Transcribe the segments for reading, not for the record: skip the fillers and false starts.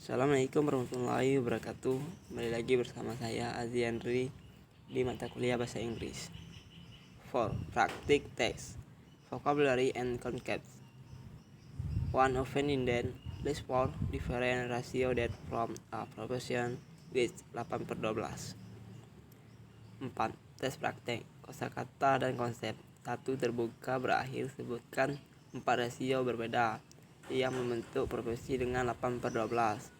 Assalamualaikum warahmatullahi wabarakatuh. Kembali lagi bersama saya Azi Andri di mata kuliah bahasa Inggris. For practice text, vocabulary and concepts. One often intent list for different ratio that from a proportion with 8/12. 4. Tes praktek, kosakata dan konsep. 1. Terbuka berakhir sebutkan 4 rasio berbeda yang membentuk proporsi dengan 8/12.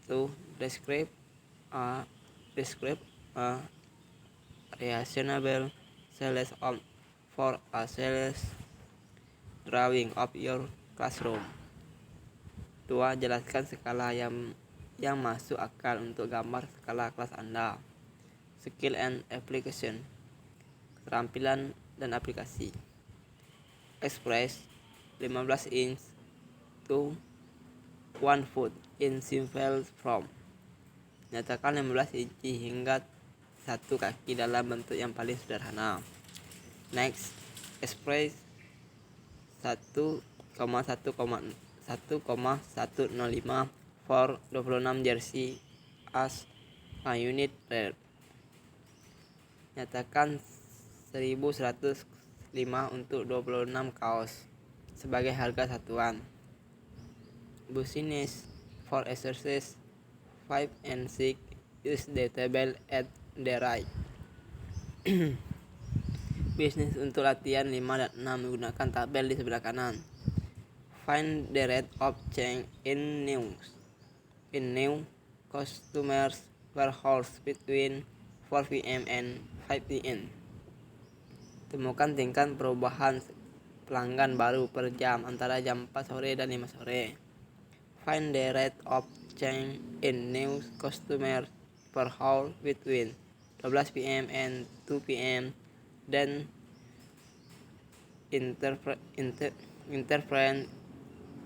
2. Describe a reasonable size for a size drawing of your classroom. 2. Jelaskan skala yang masuk akal untuk gambar skala kelas Anda. Skill and application, keterampilan dan aplikasi. Express 15 inch to 1 foot in simple form. Nyatakan 15 inci hingga 1 kaki dalam bentuk yang paling sederhana. Next, express 1,105 for 26 jersey as a unit rate. Nyatakan 1105 untuk 26 kaos sebagai harga satuan. Business for exercise 5 and 6 use the table at the right. Bisnis untuk latihan 5 dan 6 menggunakan tabel di sebelah kanan. Find the rate of change in new customers per hour between 4 p.m. and 5 p.m. Temukan tingkat perubahan pelanggan baru per jam antara jam 4 sore dan 5 sore. Find the rate of change in new customers per hour between 12 p.m. and 2 p.m. Then interpret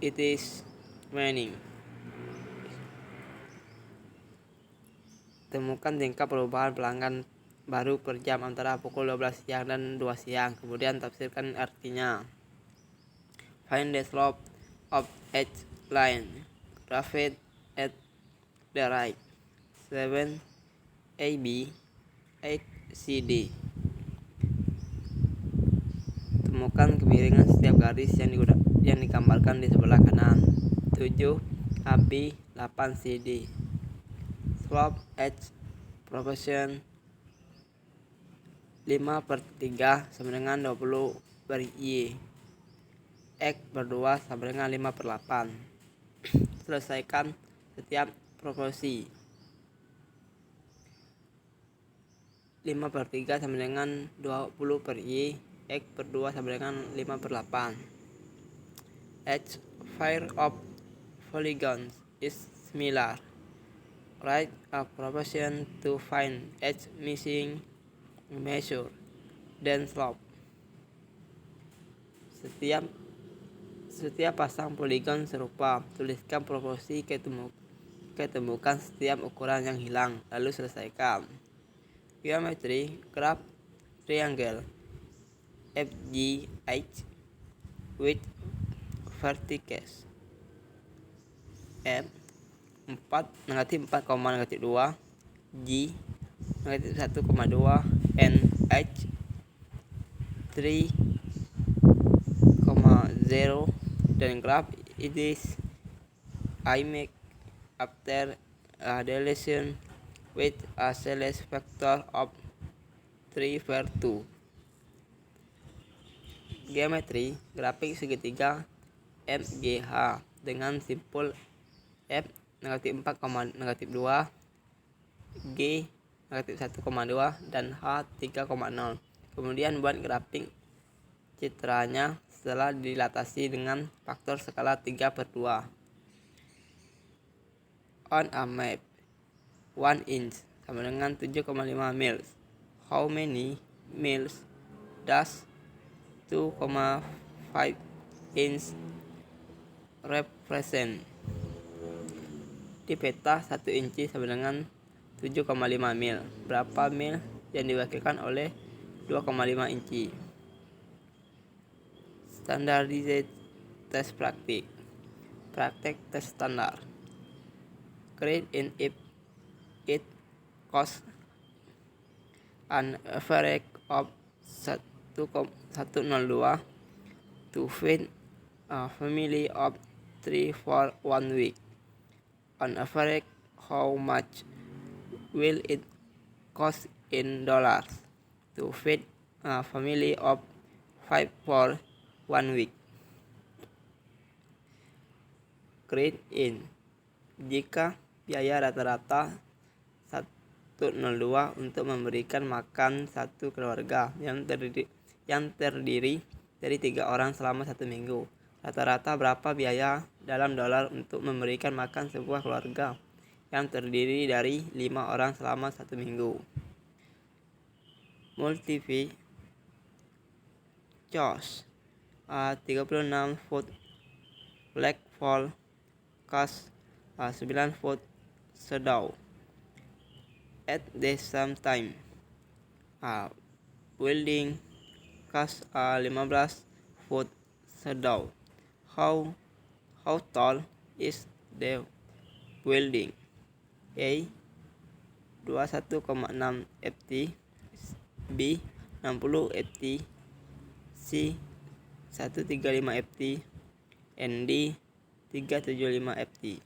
it is meaning. Temukan tingkat perubahan pelanggan baru per jam antara pukul 12 siang dan 2 siang. Kemudian tafsirkan artinya. Find the slope of each line. Graph it at the right. 7 AB 8 CD. Temukan kemiringan setiap garis yang digambarkan di sebelah kanan. 7 AB 8 CD. Slope H proportion 5/3 sama dengan 20/Y. X per 2 sama dengan 5/8. Selesaikan setiap proporsi. 5/3 sama dengan 20/Y. X per 2 sama dengan 5/8. H pair of polygons is similar. Write a proportion to find each missing measure, then slope. Setiap pasang poligon serupa, tuliskan proporsi ketemukan setiap ukuran yang hilang, lalu selesaikan. Geometry, graph triangle FGH with vertices F 4, -4, -2, G, -1,2, and H 3,0, dan graph it is I make after a deletion with a select factor of 3/2. Geometri, grafik segitiga FGH dengan simpul F -4, -2, G -1,2, dan H 3,0. Kemudian buat grafik citranya setelah dilatasi dengan faktor skala 3/2. On a map, 1 inch sama dengan 7,5 miles. How many miles does 2,5 inch represent? Di peta 1 inci sama dengan 7,5 mil. Berapa mil yang diwakilkan oleh 2,5 inci? Standardized test praktik. Praktek tes standar. Grade in if it costs an average of 1,102 to feed a family of 3 for 1 week. On average, how much will it cost in dollars to feed a family of 5 for 1 week? Grade in. Jika biaya rata-rata 102 untuk memberikan makan satu keluarga yang terdiri dari 3 orang selama 1 minggu. Rata-rata berapa biaya dalam dolar untuk memberikan makan sebuah keluarga yang terdiri dari 5 orang selama 1 minggu? Multiple choice. 36 foot flagpole cost 9 foot shadow. At the same time, building cost 15 foot shadow. How tall is the building? A. 21,6 ft, B. 60 ft, C. 135 ft, and D. 375 ft.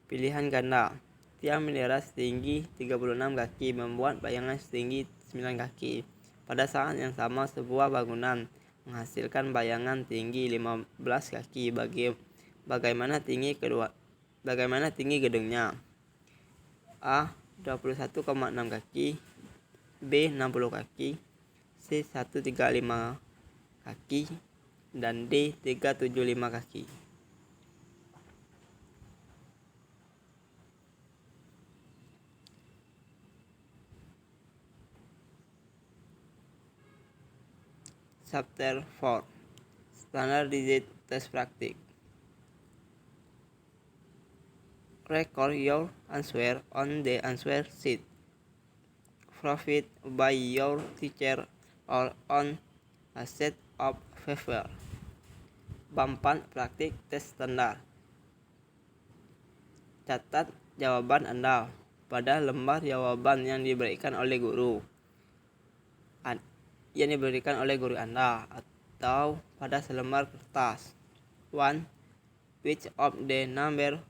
Pilihan ganda. Tiang bendera setinggi 36 kaki membuat bayangan setinggi 9 kaki. Pada saat yang sama sebuah bangunan menghasilkan bayangan tinggi 15 kaki. Bagaimana tinggi gedungnya? A. 21,6 kaki, B. 60 kaki, C. 135 kaki, dan D. 375 kaki. Chapter 4. Standardized Test Practice. Record your answer on the answer sheet provided by your teacher or on a set of paper. Bampan praktik tes standar. Catat jawaban Anda pada lembar jawaban yang diberikan oleh guru Anda atau pada selembar kertas. 1. Which of the number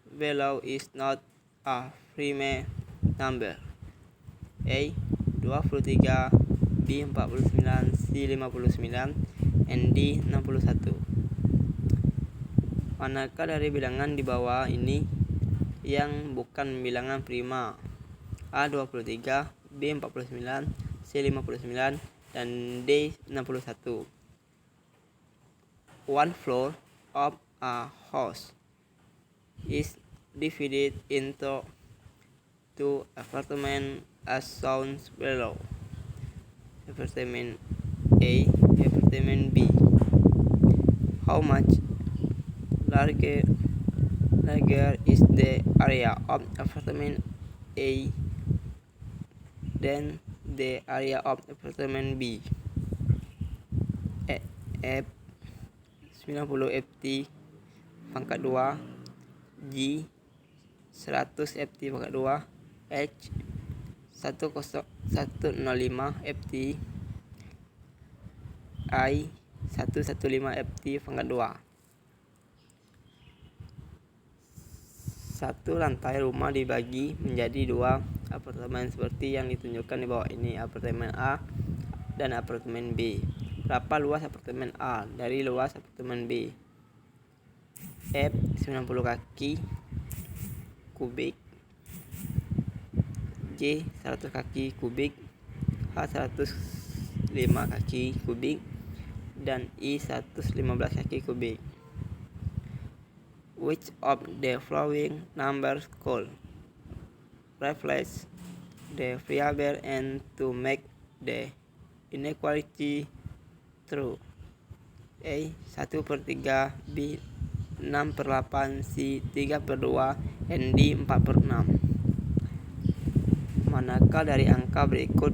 below is not a prime number? A. 23, B. 49, C. 59, and D. 61. Manakah dari bilangan di bawah ini yang bukan bilangan prima? A. 23, B. 49, C. 59, dan D. 61. One floor of a house is divided into 2 apartments as shown below. Apartment A, apartment B. How much larger is the area of apartment A than the area of apartment B? F 90 ft pangkat 2, G 100 ft pangkat 2, H 105 ft, I 115 ft pangkat 2. Satu lantai rumah dibagi menjadi 2 apartemen seperti yang ditunjukkan di bawah ini, apartemen A dan apartemen B. Berapa luas apartemen A dari luas apartemen B? F 90 kaki kubik, J 100 kaki kubik, H 105 kaki kubik, dan I 115 kaki kubik. Which of the following numbers could replace the variable and to make the inequality true? A 1/3, B 6/8, C 3/2, and D 4/6. Manakah dari angka berikut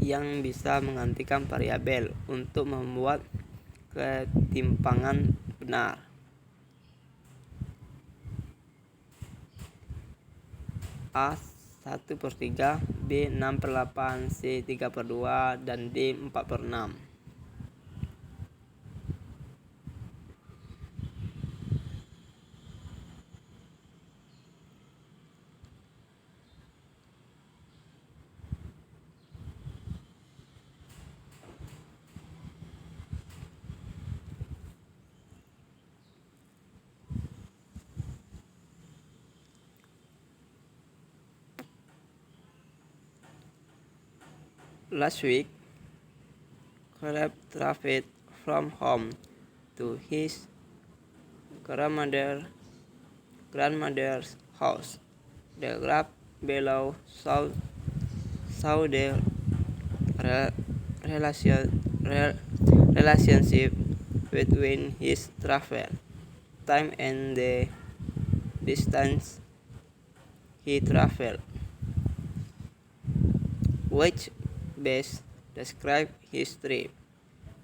yang bisa menggantikan variabel untuk membuat ketimpangan benar? A 1/3, B 6/8, C 3/2, dan D 4/6. Last week, Caleb traveled from home to his grandmother's house. The graph below show the relationship between his travel time and the distance he traveled, which best describe his trip.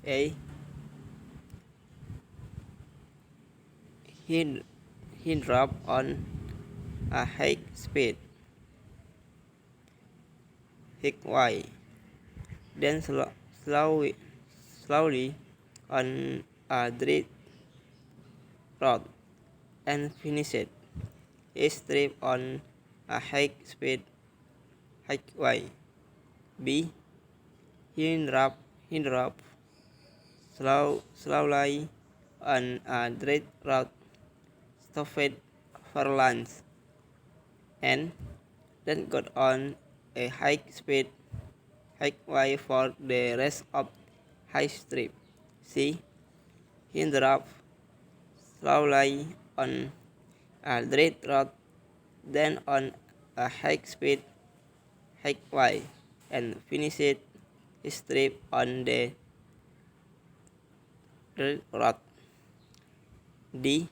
A. He drove on a high speed highway, then slowly on a dirt road, and finished his trip on a high speed highway. B. He drove slowly on a dirt road, stopped for lunch, and then got on a high speed highway for the rest of his trip. C. He drove slowly on a dirt road, then on a high speed highway, and finished his trip on the dirt road. D.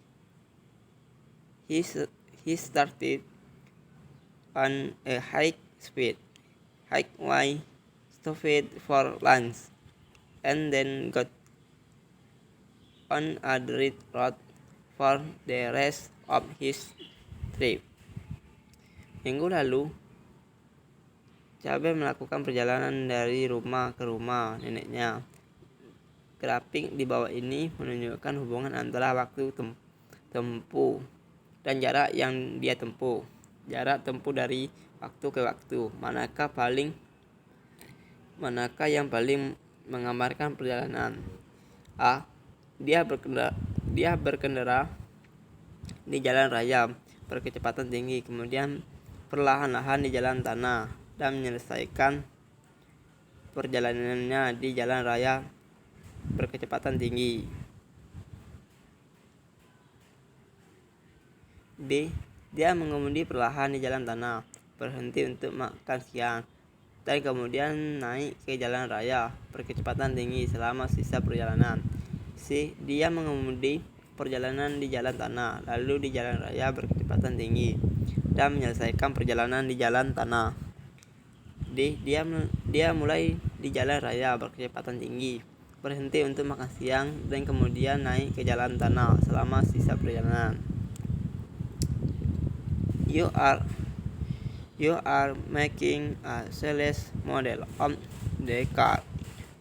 He started on a high speed highway, stopped for lunch, and then got on a dirt road for the rest of his trip. Minggu lalu, Cabe melakukan perjalanan dari rumah ke rumah neneknya. Grafik di bawah ini menunjukkan hubungan antara waktu tempuh dan jarak yang dia tempuh. Jarak tempuh dari waktu ke waktu. Manakah yang paling menggambarkan perjalanan? A. Dia berkendara di jalan raya berkecepatan tinggi, kemudian perlahan-lahan di jalan tanah, dan menyelesaikan perjalanannya di jalan raya berkecepatan tinggi. B. Dia mengemudi perlahan di jalan tanah, berhenti untuk makan siang, dan kemudian naik ke jalan raya berkecepatan tinggi selama sisa perjalanan. C. Dia mengemudi perjalanan di jalan tanah, lalu di jalan raya berkecepatan tinggi, dan menyelesaikan perjalanan di jalan tanah. D. Dia mulai di jalan raya berkecepatan tinggi, berhenti untuk makan siang, dan kemudian naik ke jalan tanah selama sisa perjalanan. You are making a sales model of the car.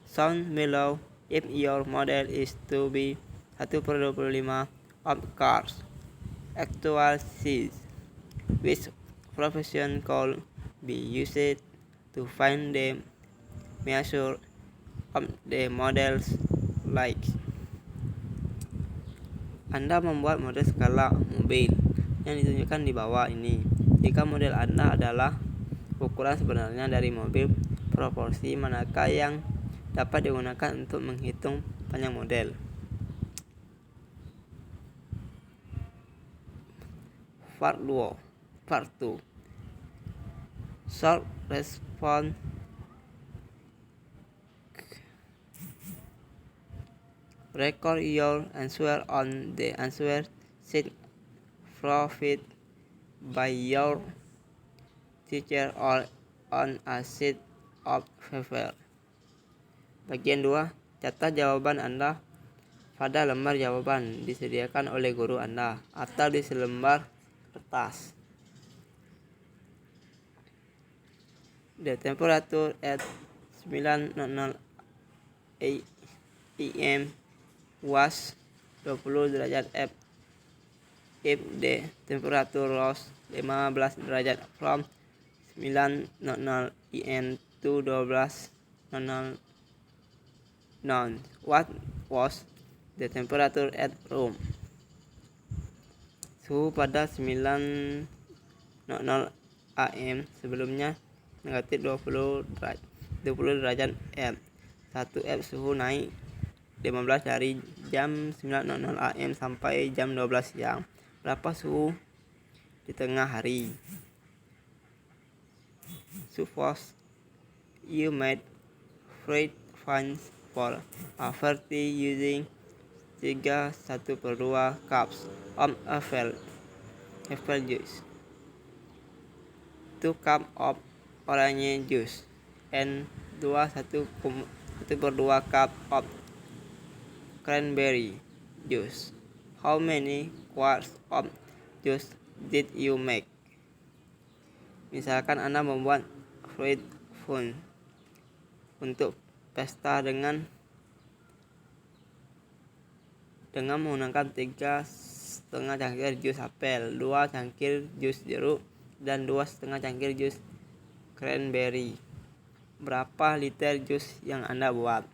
Sound below if your model is to be 1/25 of cars. Actual size. Which profession could be used to find the measure of the model's like? Anda membuat model skala mobil yang ditunjukkan di bawah ini. Jika model Anda adalah ukuran sebenarnya dari mobil, proporsi manakah yang dapat digunakan untuk menghitung panjang model? Part 2. Short response. Record your answer on the answer sheet provided by your teacher or on a sheet of paper. Bagian 2. Catat jawaban Anda pada lembar jawaban disediakan oleh guru Anda atau di selembar kertas. The temperature at 9:00 AM was 20 derajat F. If the temperature rose 15 derajat from 9:00 AM to 12:00 noon, what was the temperature at room? Suhu pada 9:00 AM sebelumnya negatif 20 derajat F. 1 F suhu naik 15 dari jam 9:00 AM sampai jam 12 siang. Berapa suhu di tengah hari? Suppose you made fried buns for a party using 1/2 cups of apple juice, 2 cups of orange juice, and 1/2 cup of cranberry juice. How many quarts of juice did you make? Misalkan Anda membuat fried bun untuk pesta dengan menggunakan 3,5 cangkir jus apel, 2 cangkir jus jeruk, dan 2,5 cangkir jus cranberry. Berapa liter jus yang Anda buat?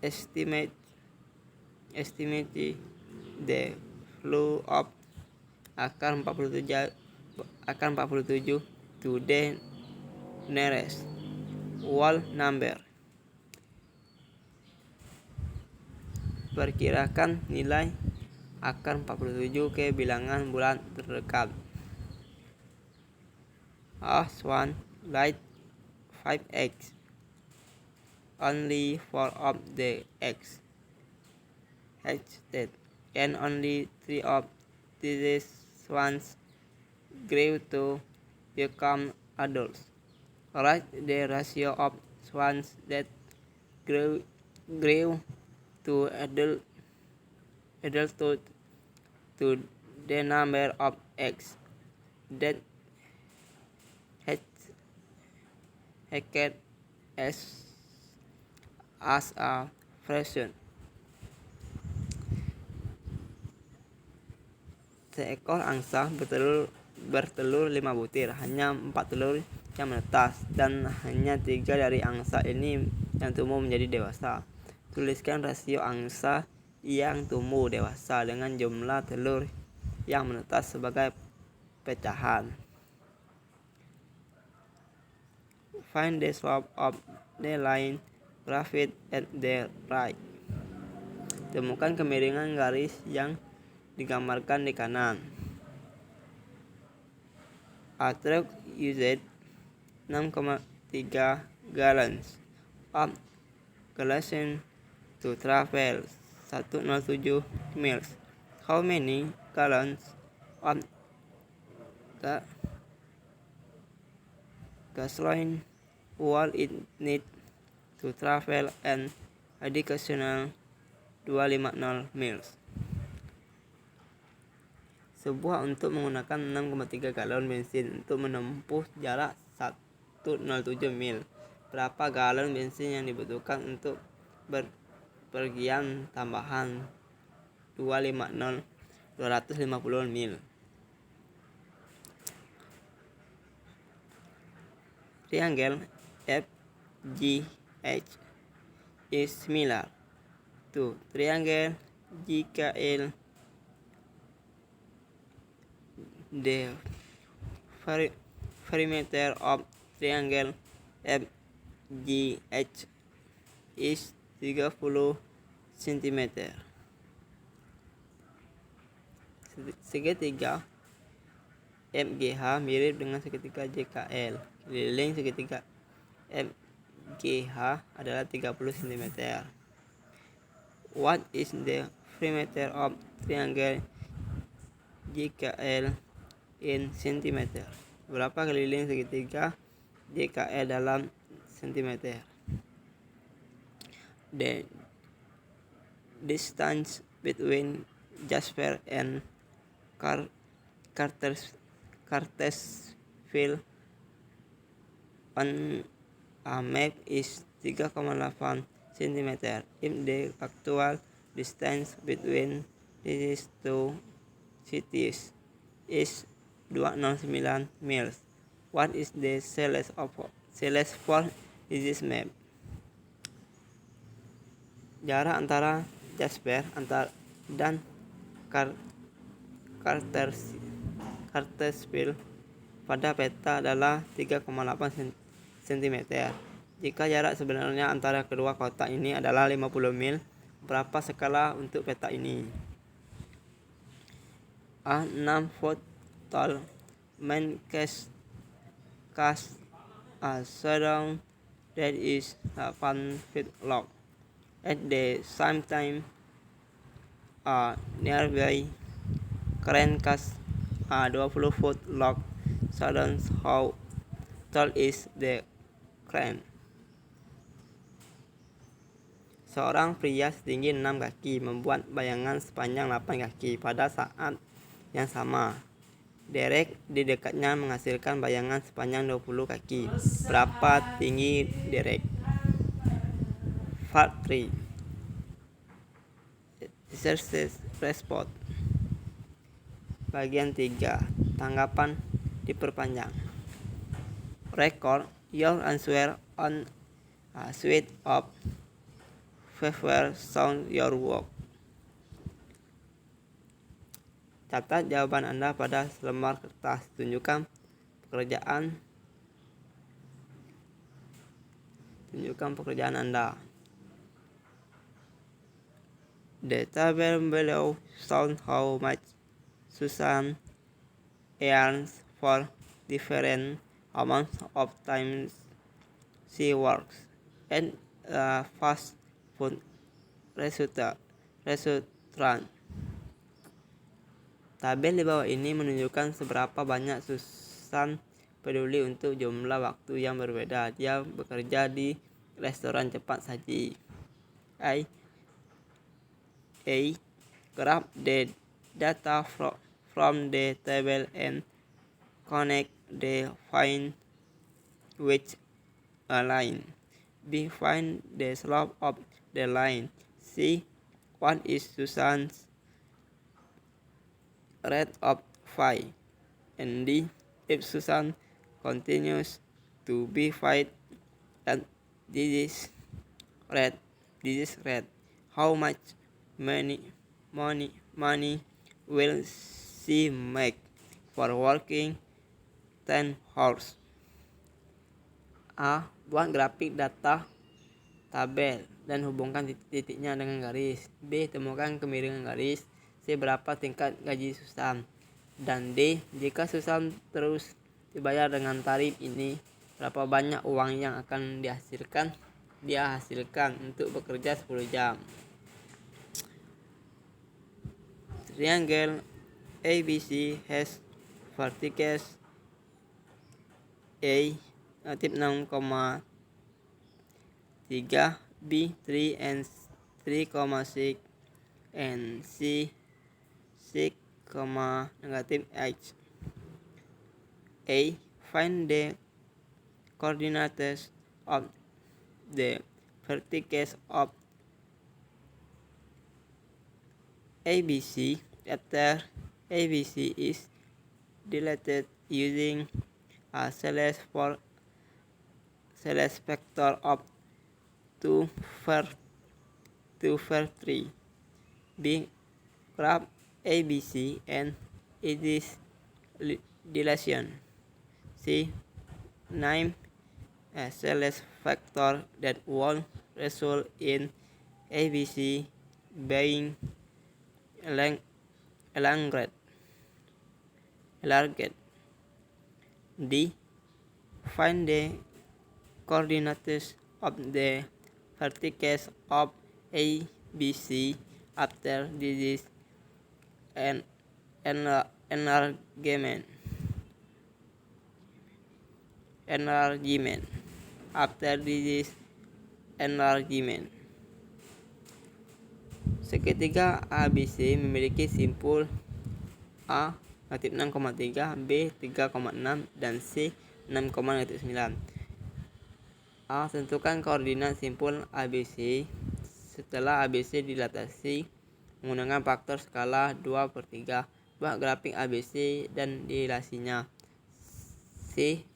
Estimate the flow of akar 47 to the nearest whole number. Perkirakan nilai akar 47 ke bilangan bulat terdekat. As one laid 5 eggs, only 4 of the eggs hatched, and only 3 of these ones grew to become adults. Write the ratio of swans that grew to adulthood to the number of eggs that hatched as a fraction. Seekor angsa bertelur 5 butir, hanya 4 telur yang menetas, dan hanya 3 dari angsa ini yang tumbuh menjadi dewasa. Tuliskan rasio angsa yang tumbuh dewasa dengan jumlah telur yang menetas sebagai pecahan. Find the slope of the line graphed at the right. Temukan kemiringan garis yang digambarkan di kanan. A truck used 6,3 gallons of gasoline to travel 107 miles. How many gallons of gasoline will it need to travel an additional 250 miles? Sebuah untuk menggunakan 6,3 galon bensin untuk menempuh jarak 107 mil. Berapa galon bensin yang dibutuhkan untuk berpergian tambahan 250 mil? Triangle FGH is similar to triangle GKL. The perimeter of triangle FGH is 30 cm. Segitiga FGH mirip dengan segitiga JKL. Keliling segitiga FGH adalah 30 cm. What is the perimeter of triangle JKL in centimeter? Berapa keliling segitiga JKL dalam sentimeter? The distance between Jasper and Cartesville field on a map is 3,8 cm. If the actual distance between these two cities is 209 miles, what is the size for this map? Jarak antara Jasper dan Cartersville pada peta adalah 3,8 cm. Jika jarak sebenarnya antara kedua kota ini adalah 50 mil, berapa skala untuk peta ini? A 6-foot tall man casts a shadow that is 8 feet long. At the same time, a nearby crane casts a 20-foot long shadow. How tall is the crane? Seorang pria setinggi 6 kaki membuat bayangan sepanjang 8 kaki pada saat yang sama. Derek di dekatnya menghasilkan bayangan sepanjang 20 kaki. Berapa tinggi Derek? Part 3. Exercise Response. Bagian 3. Tanggapan diperpanjang. Record your answer on a sheet of paper. Sound your work. Catat jawaban Anda pada selembar kertas. Tunjukkan pekerjaan Anda. The table below shows how much Susan earns for different amounts of time she works at a fast food restaurant. Tabel di bawah ini menunjukkan seberapa banyak Susan peduli untuk jumlah waktu yang berbeda dia bekerja di restoran cepat saji. A. Grab the data from the table and connect the find with a line. B. Find the slope of the line. C. What is Susan's rate of flight? And D. If Susan continues to be flight at this rate, how much money will she make for working 10 hours? A. Buat grafik data tabel dan hubungkan titiknya dengan garis. B. Temukan kemiringan garis. C. Berapa tingkat gaji Susan? Dan D. Jika Susan terus dibayar dengan tarif ini, berapa banyak uang yang akan dia hasilkan untuk bekerja 10 jam? Triangle ABC has vertices A 6,3, B 3 and 3,6, and C 6, -8. A. Find the coordinates of the vertices of ABC after ABC is deleted using a select factor of 2 per 3. B. Graph ABC and its deletion. C. Name a select factor that will result in ABC being elongated. D. Find the coordinates of the vertices of ABC after this enlargement. After this enlargement. Segitiga ABC memiliki simpul A negatif 6,3, B 3,6, dan C 6,9. A. Tentukan koordinat simpul ABC setelah ABC dilatasi menggunakan faktor skala 2/3. Buat grafik ABC dan dilasinya. C.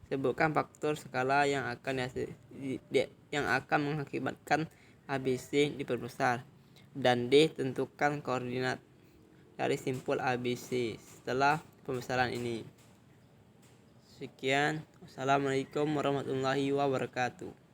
Sebutkan faktor skala yang akan mengakibatkan ABC diperbesar. Dan D. Tentukan koordinat dari simpul ABC setelah pembesaran ini. Sekian. Wassalamualaikum warahmatullahi wabarakatuh.